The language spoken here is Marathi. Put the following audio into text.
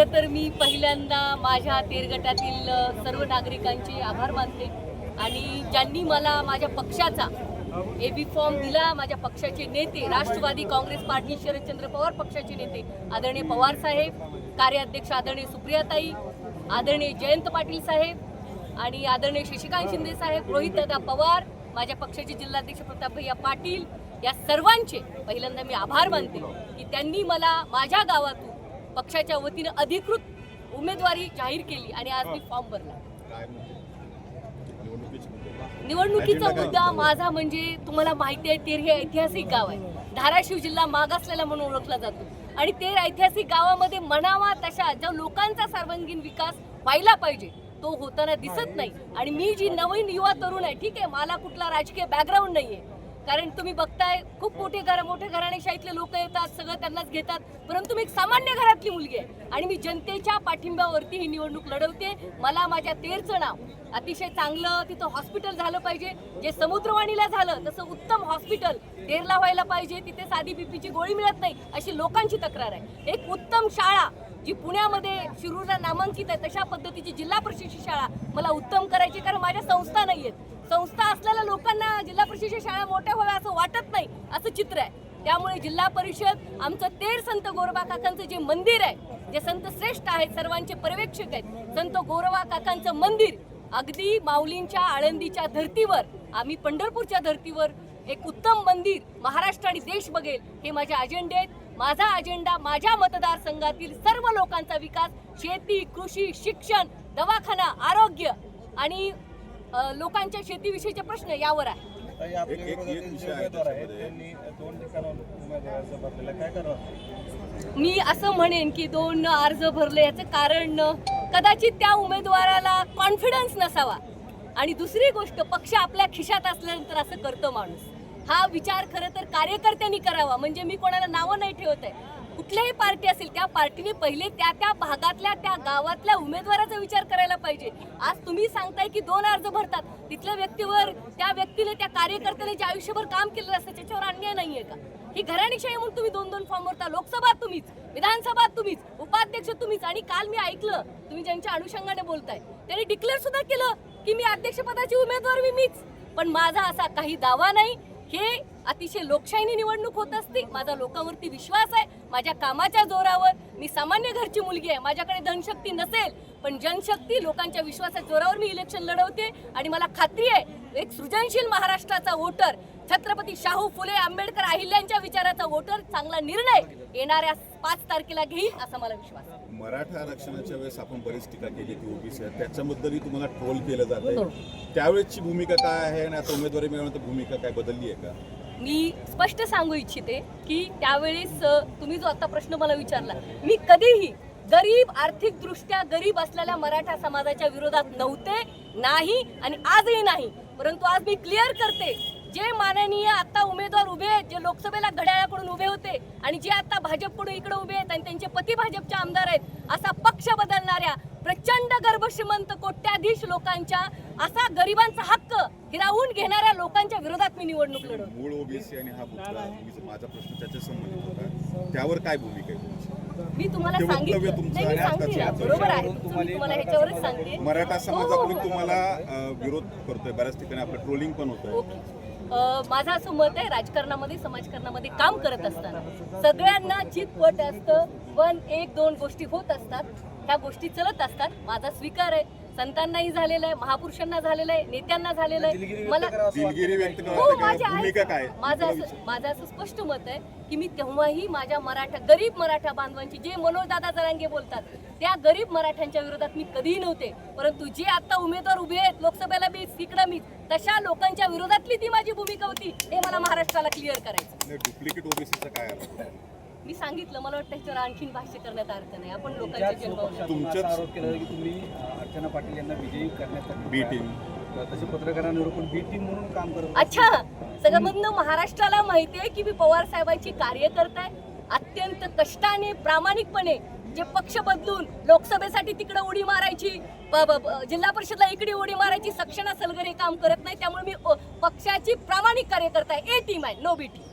खरं तर मी पहिल्यांदा माझ्या तेरगटातील सर्व नागरिकांचे आभार मानते आणि ज्यांनी मला माझ्या पक्षाचा एबी फॉर्म दिला, माझ्या पक्षाचे नेते, राष्ट्रवादी काँग्रेस पार्टी शरदचंद्र पवार पक्षाचे नेते आदरणीय पवार साहेब, कार्याध्यक्ष आदरणीय सुप्रियाताई, आदरणीय जयंत पाटील साहेब आणि आदरणीय शशिकांत शिंदे साहेब, रोहितदादा पवार, माझ्या पक्षाचे जिल्हाध्यक्ष प्रतापभैया पाटील, या सर्वांचे पहिल्यांदा मी आभार मानते की त्यांनी मला माझ्या गावातून पक्षाच्या वतीने अधिकृत उमेदवारी जाहीर केली आणि आज मी फॉर्म भरला. निवडणुकीचा मुद्दा माझा म्हणजे तुम्हाला माहिती आहे, तेर हे ऐतिहासिक गाव आहे. धाराशिव जिल्हा मागासलेला म्हणून ओळखला जातो आणि तेर ऐतिहासिक गावामध्ये म्हणावा तशा ज्या लोकांचा सर्वांगीण विकास व्हायला पाहिजे तो होताना दिसत नाही. आणि मी जी नवीन युवा तरुण आहे, ठीक आहे, मला कुठला राजकीय बॅकग्राऊंड नाहीये, कारण तुम्ही बघताय खूप मोठे घराण्याशाहीतले लोक येतात, सगळं त्यांनाच घेतात, परंतु मी एक सामान्य घरातली मुलगी आहे आणि मी जनतेच्या पाठिंब्यावरती ही निवडणूक लढवते. मला माझ्या तेरचं नाव अतिशय चांगलं तिथं हॉस्पिटल झालं पाहिजे, जे समुद्रवाणीला झालं तसं उत्तम हॉस्पिटल तेरला व्हायला पाहिजे. तिथे साधी बीपीची गोळी मिळत नाही अशी लोकांची तक्रार आहे. एक उत्तम शाळा जी पुण्यामध्ये शिरूरला नामांकित आहे तशा पद्धतीची जिल्हा परिषदेची शाळा मला उत्तम करायची, कारण माझ्या संस्था नाही आहेत. संस्था असलेल्या लोकांना जिल्हा परिषदेच्या शाळा मोठ्या व्हाव्या असं वाटत नाही, असं चित्र आहे. त्यामुळे जिल्हा परिषद आमचं तेर संत गोरोबा काकांचं जे मंदिर आहे, जे संत श्रेष्ठ आहेत, सर्वांचे पर्यवेक्षक आहेत, संत गोरोबा काकांचं मंदिर अगदी माऊलींच्या आळंदीच्या धर्तीवर, आम्ही पंढरपूरच्या धर्तीवर एक उत्तम मंदिर महाराष्ट्र आणि देश बघेल हे माझे अजेंडे आहेत. माझा अजेंडा माझ्या मतदारसंघातील सर्व लोकांचा विकास, शेती, कृषी, शिक्षण, दवाखाना, आरोग्य आणि लोकांच्या शेतीविषयीचे प्रश्न यावर आहे. मी असं म्हणेन की 2 अर्ज भरले, याचं कारण कदाचित त्या उमेदवाराला कॉन्फिडन्स नसावा आणि दुसरी गोष्ट पक्ष आपल्या खिशात असल्यानंतर असं करतो माणूस. हा विचार खरं तर कार्यकर्त्यांनी करावा. म्हणजे मी कोणाला नावं नाही ठेवत आहे, कुठल्याही पार्टी असेल त्या पार्टीने पहिले त्या भागातल्या त्या गावातल्या उमेदवाराचा विचार करायला पाहिजे. आज तुम्ही सांगताय की 2 अर्ज भरतात, तिथल्या व्यक्तीवर त्या व्यक्तीने त्या कार्यकर्त्याने जे आयुष्यभर काम केलेलं असतं त्याच्यावर अन्याय नाहीये का? ही घराणीशाही म्हणून तुम्ही 2 फॉर्म भरता. लोकसभा तुम्हीच, विधानसभा तुम्हीच, उपाध्यक्ष तुम्हीच. आणि काल मी ऐकलं तुम्ही ज्यांच्या अनुषंगाने बोलताय त्यांनी डिक्लेअर सुद्धा केलं की मी अध्यक्षपदाची उमेदवार मीच. पण माझा असा काही दावा नाही. हे अतिशय लोकशाहीने निवडणूक होत असते. माझा लोकांवरती विश्वास आहे, माझ्या कामाच्या जोरावर. मी सामान्य घरची मुलगी आहे, माझ्याकडे धनशक्ती नसेल पण जनशक्ती, लोकांच्या विश्वासाच्या जोरावर मी इलेक्शन लढवते आणि मला खात्री आहे एक सृजनशील महाराष्ट्राचा वोटर, छत्रपती शाहू फुले आंबेडकर अहिल्याच्या विचाराचा वोटर चांगला निर्णय येणाऱ्या 5 तारखेला घेईल असा मला विश्वास आहे. मराठा आरक्षणाच्या वेळेस आपण बरीच टीका केली की ओबीसी आहे, त्याच्याबद्दलही तुम्हाला ट्रोल केलं जातं. त्यावेळेसची भूमिका काय आहे आणि आता उमेदवारी मिळवण्याची भूमिका काय बदलली आहे का? मी स्पष्ट सांगू इच्छिते की त्यावेळेस तुम्ही जो आता प्रश्न मला विचारला, मी कधीही गरीब, आर्थिकदृष्ट्या गरीब असलेल्या मराठा समाजाच्या विरोधात नव्हते, नाही आणि आजही नाही. परंतु आज मी क्लिअर करते, जे माननीय आता उमेदवार उभे आहेत, जे लोकसभेला घड्याळाकडून उभे होते आणि जे आता भाजपकडून इकडे उभे आहेत आणि त्यांचे पती भाजपचे आमदार आहेत, असा पक्ष बदलणाऱ्या प्रचंड गर्भश्रीमंत कोट्याधीश लोकांच्या, असा गरिबांचा हक्क हिरावून घेणाऱ्या लोकांच्या विरोधात मी निवडणूक लढवतो. मूळ ओबीसी आणि हा माझा प्रश्न त्याच्या संबंधित होता, त्यावर काय भूमिका आहे तुमची? मी तुम्हाला सांगितलं, बरोबर आहे, तुम्हाला ह्याच्यावरच सांगते. मराठा समाजाकडून तुम्हाला विरोध करतोय, बऱ्याच ठिकाणी आपलं ट्रोलिंग पण होतंय. माझं असं मत आहे, राजकारणामध्ये समाजकारणामध्ये काम करत असताना सगळ्यांना चितपट असतं, पण 1-2 गोष्टी होत असतात, ह्या गोष्टी चलत असतात. माझा स्वीकार आहे, संतांनाही झालेला आहे, महापुरुषांना झालेला आहे, नेत्यांना झालेलं आहे. मला माझं असं स्पष्ट मत आहे की मी तेव्हाही माझ्या गरीब मराठा बांधवांची, जे मनोजदादा जरांगे बोलतात त्या गरीब मराठ्यांच्या विरोधात मी कधीही नव्हते. परंतु जे आता उमेदवार उभे आहेत लोकसभेला मी तिकडं मी तशा लोकांच्या विरोधातली ती माझी भूमिका होती, हे मला महाराष्ट्राला क्लिअर करायचं. डुप्लिकेट ओबीसीचं काय अर्थ? मी सांगितलं, मला वाटतं ह्याच्यावर आणखीन भाष्य करण्यात अर्थ नाही. आपण लोकांच्या तुमच्याच आरोप केला की तुम्ही अर्चना पाटील यांना विजयी करण्यासाठी बी टीम, तसे पत्रकारांवर पण बी टीम म्हणून काम करत. अच्छा, सगळं महाराष्ट्राला माहितीये की मी पवार साहेबांची कार्यकर्ता आहे. अत्यंत कष्टाने, प्रामाणिकपणे जे पक्ष बदलून लोकसभेसाठी तिकडे उडी मारायची, जिल्हा परिषदला इकडे उडी मारायची सक्षणा सलगरे काम करत नाही. त्यामुळे मी पक्षाची प्रामाणिक कार्यकर्ता आहे. ए टीम आहे, नो बी टीम.